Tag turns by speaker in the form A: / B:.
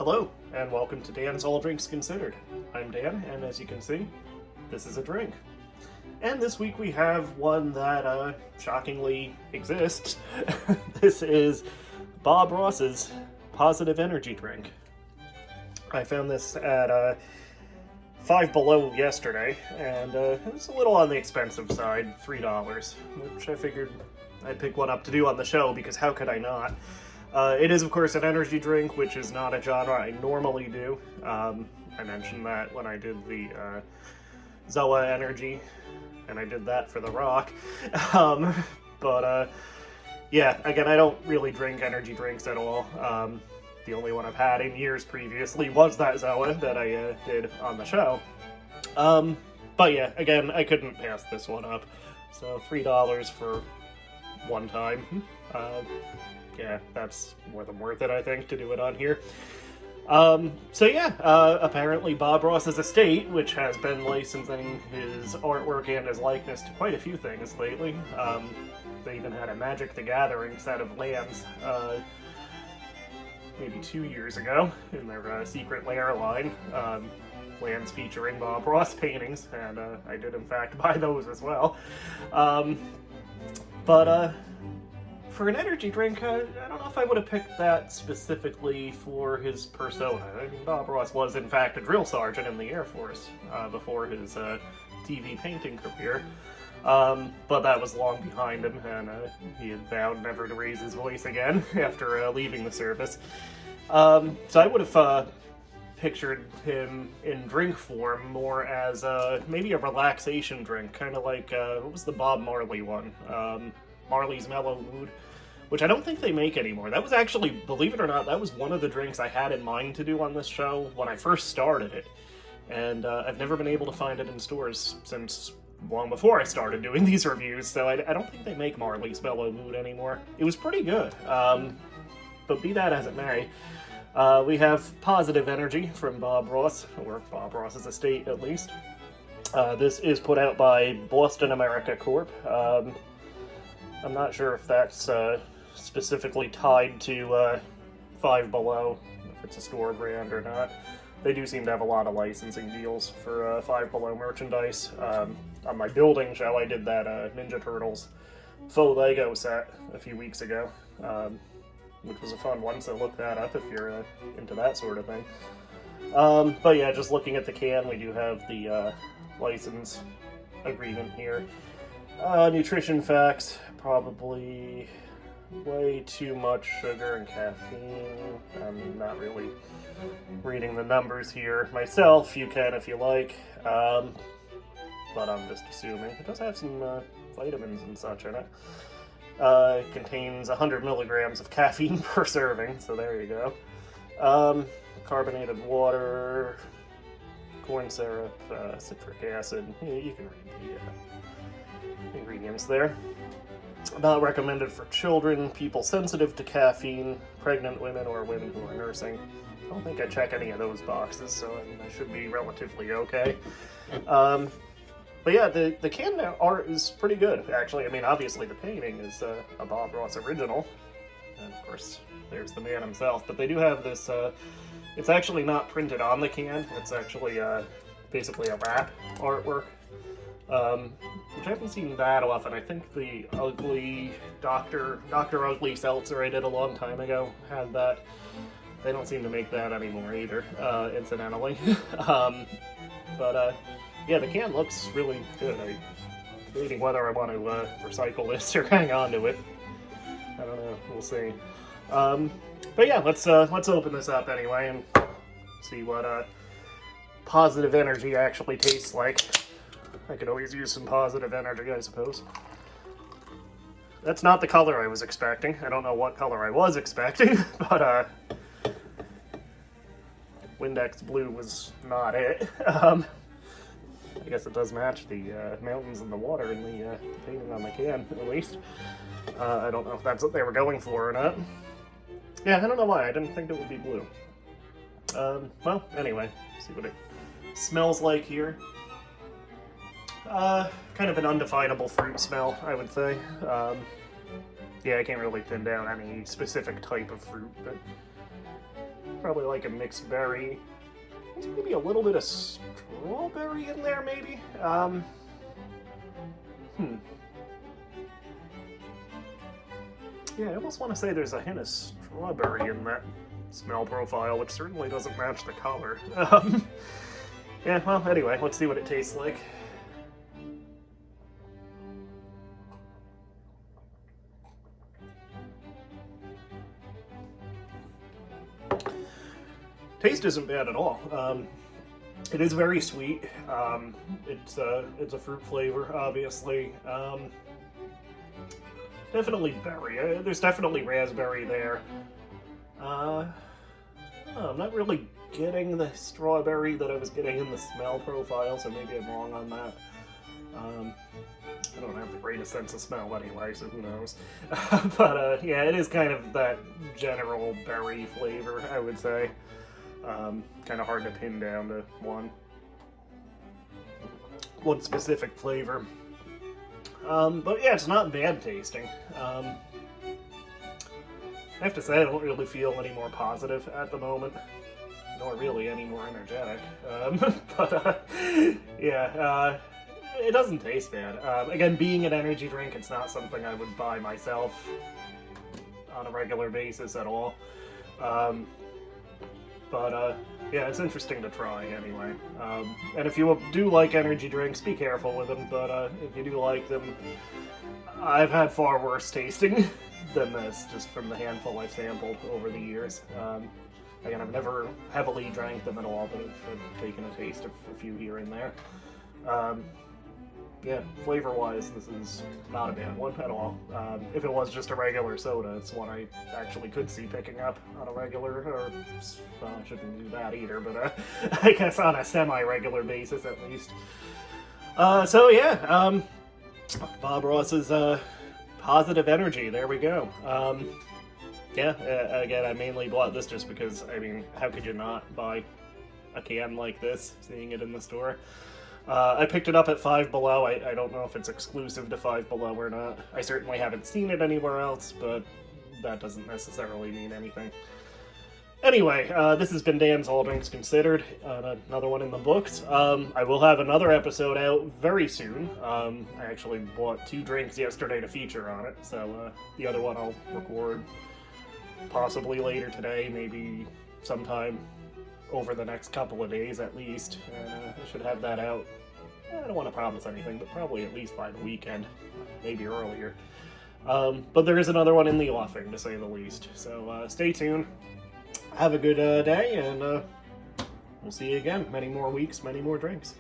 A: Hello, and welcome to Dan's All Drinks Considered. I'm Dan, and as you can see, this is a drink. And this week we have one that, shockingly exists. This is Bob Ross's Positive Energy Drink. I found this at, Five Below yesterday, and it was a little on the expensive side, $3, which I figured I'd pick one up to do on the show, because how could I not? It is, of course, an energy drink, which is not a genre I normally do. I mentioned that when I did the Zoa Energy, and I did that for The Rock. Yeah, again, I don't really drink energy drinks at all. The only one I've had in years previously was that Zoa that I did on the show. But yeah, again, I couldn't pass this one up. So $3 for one time. Yeah, that's more than worth it, I think, to do it on here. Apparently Bob Ross's estate, which has been licensing his artwork and his likeness to quite a few things lately. They even had a Magic the Gathering set of lands, maybe 2 years ago, in their Secret Lair line. Lands featuring Bob Ross paintings, and I did in fact buy those as well. For an energy drink, I don't know if I would have picked that specifically for his persona. I mean, Bob Ross was, in fact, a drill sergeant in the Air Force before his TV painting career. But that was long behind him, and he had vowed never to raise his voice again after leaving the service. So I would have pictured him in drink form more as maybe a relaxation drink, kind of like, what was the Bob Marley one? Marley's Mellow Mood, which I don't think they make anymore. That was actually, believe it or not, that was one of the drinks I had in mind to do on this show when I first started it. And I've never been able to find it in stores since long before I started doing these reviews, so I don't think they make Marley's Mellow Mood anymore. It was pretty good, but be that as it may, we have Positive Energy from Bob Ross, or Bob Ross's estate at least. This is put out by Boston America Corp. I'm not sure if that's specifically tied to Five Below, if it's a store brand or not. They do seem to have a lot of licensing deals for Five Below merchandise. On my building show, I did that Ninja Turtles faux Lego set a few weeks ago, which was a fun one, so look that up if you're into that sort of thing. But yeah, just looking at the can, we do have the license agreement here. Nutrition facts, probably way too much sugar and caffeine. I'm not really reading the numbers here myself. You can if you like, but I'm just assuming. It does have some vitamins and such in it. It contains 100 milligrams of caffeine per serving, so there you go. Carbonated water, corn syrup, citric acid. You can read the ingredients there. Not recommended for children, people sensitive to caffeine, pregnant women, or women who are nursing. I don't think I check any of those boxes, so I should be relatively okay. But yeah, the can art is pretty good, actually. I mean, obviously the painting is a Bob Ross original, and of course there's the man himself, but they do have this, it's actually not printed on the can, it's actually basically a wrap artwork. Which I haven't seen that often. I think the Ugly Dr. Ugly Seltzer I did a long time ago had that. They don't seem to make that anymore either, incidentally. Yeah, the can looks really good. I'm debating whether I want to recycle this or hang on to it. I don't know. We'll see. But yeah, let's open this up anyway and see what Positive Energy actually tastes like. I could always use some positive energy, I suppose. That's not the color I was expecting. I don't know what color I was expecting, but Windex Blue was not it. I guess it does match the mountains and the water in the painting on the can, at least. I don't know if that's what they were going for or not. Yeah, I don't know why. I didn't think it would be blue. Well, anyway, see what it smells like here. Kind of an undefinable fruit smell, I would say. Yeah, I can't really pin down any specific type of fruit, but Probably like a mixed berry. There's maybe a little bit of strawberry in there, maybe? Yeah, I almost want to say there's a hint of strawberry in that smell profile, which certainly doesn't match the color. Yeah, well, anyway, let's see what it tastes like. Taste isn't bad at all. It is very sweet. It's a fruit flavor, obviously. Definitely berry. There's definitely raspberry there. I'm not really getting the strawberry that I was getting in the smell profile, so maybe I'm wrong on that. I don't have the greatest sense of smell anyway, so who knows. But yeah, it is kind of that general berry flavor, I would say. Kind of hard to pin down to one specific flavor. But yeah, it's not bad tasting. I have to say I don't really feel any more positive at the moment, nor really any more energetic. But yeah, it doesn't taste bad. Again, being an energy drink, it's not something I would buy myself on a regular basis at all. But yeah, it's interesting to try anyway. And if you do like energy drinks, be careful with them, but if you do like them, I've had far worse tasting than this, just from the handful I've sampled over the years. Again, I've never heavily drank them at all, but I've taken a taste of a few here and there. Yeah, flavor-wise, this is not a bad one at all. If it was just a regular soda, it's one I actually could see picking up on a regular, or I shouldn't do that either, but I guess on a semi-regular basis at least. So yeah, Bob Ross's positive energy, there we go. Yeah, again, I mainly bought this just because, I mean, how could you not buy a can like this, seeing it in the store? I picked it up at Five Below. I don't know if it's exclusive to Five Below or not. I certainly haven't seen it anywhere else, but that doesn't necessarily mean anything. Anyway, this has been Dan's All Drinks Considered, another one in the books. I will have another episode out very soon. I actually bought 2 drinks yesterday to feature on it, so the other one I'll record possibly later today, maybe sometime over the next couple of days at least. I should have that out. I don't want to promise anything, but probably at least by the weekend, maybe earlier. But there is another one in the offing, to say the least. So stay tuned. Have a good day, and we'll see you again. Many more weeks, many more drinks.